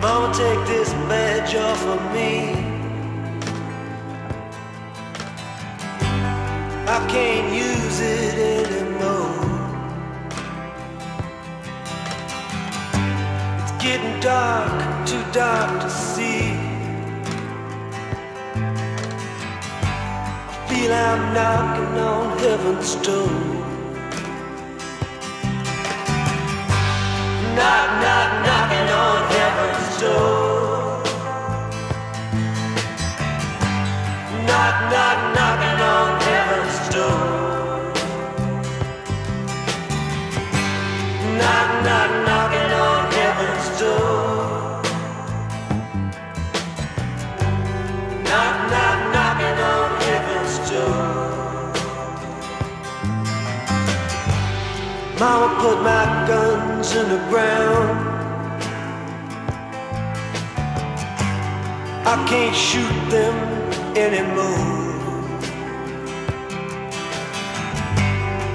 Mama, take this badge off of me. I can't use it anymore. It's getting dark, too dark to see. I feel I'm knocking on heaven's door. Knock, knock, knocking on heaven's door. Knock, knock, knocking on heaven's door. Knock, knock, knocking on heaven's door. Knock, knock, knocking on heaven's door. Mama put my guns in the ground. I can't shoot them anymore.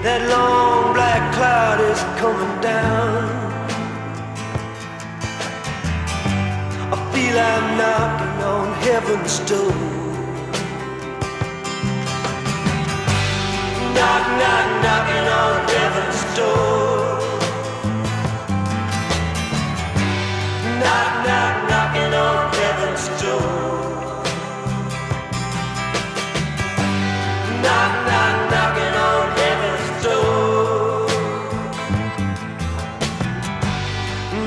That long black cloud is coming down. I feel I'm knocking on heaven's door. Knock, knock, knocking on heaven's door. Knock, knock, knocking on heaven's door. Knock, knock, knocking on heaven's door.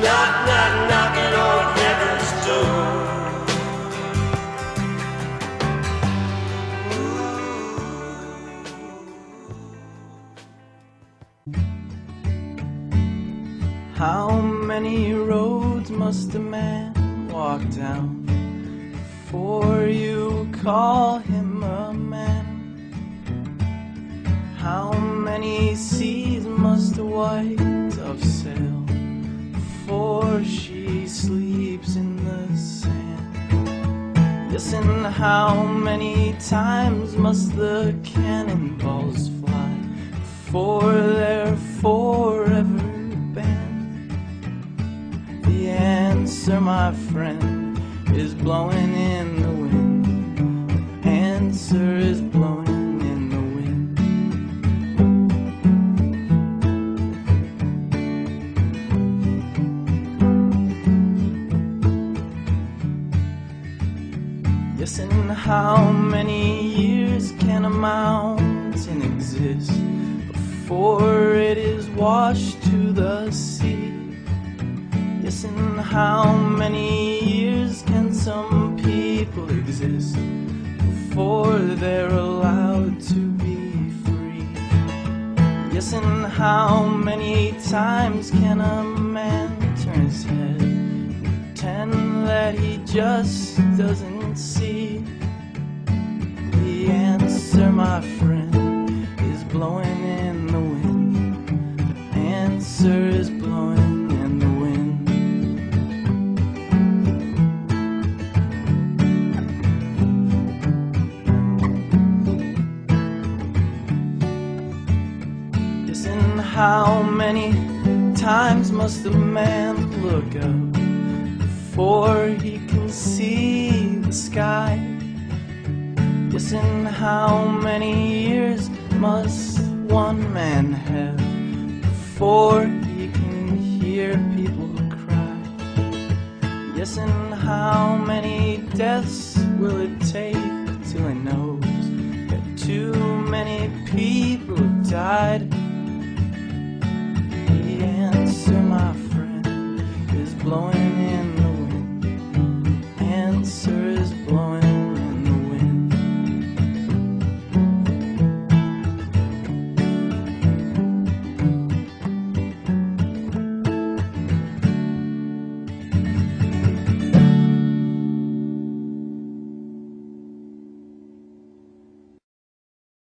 Knock, knock, knocking on heaven's door. How many roads must a man walk down before you call him a man? How many seas must a white dove sail before she sleeps in the sand? Yes, and how many times must the cannonballs fly before they're forever banned? The answer, my friend, is blowing in the wind. The answer is blowing in the wind. Yes, and how many years can a mountain exist before it is washed to the sea? Yes, and how many years can some people exist before they're allowed to be free? Yes, and how many times can a man turn his head and pretend that he just doesn't see? The answer, my friend, is blowing in the wind. The answer is blowing in the wind. Yes, and how many times must a man look up before he can see the sky? Yes, and how many years must one man have before he can hear people cry? Yes, and how many deaths will it take till he knows that too many people have died? The answer, my friend, is blowing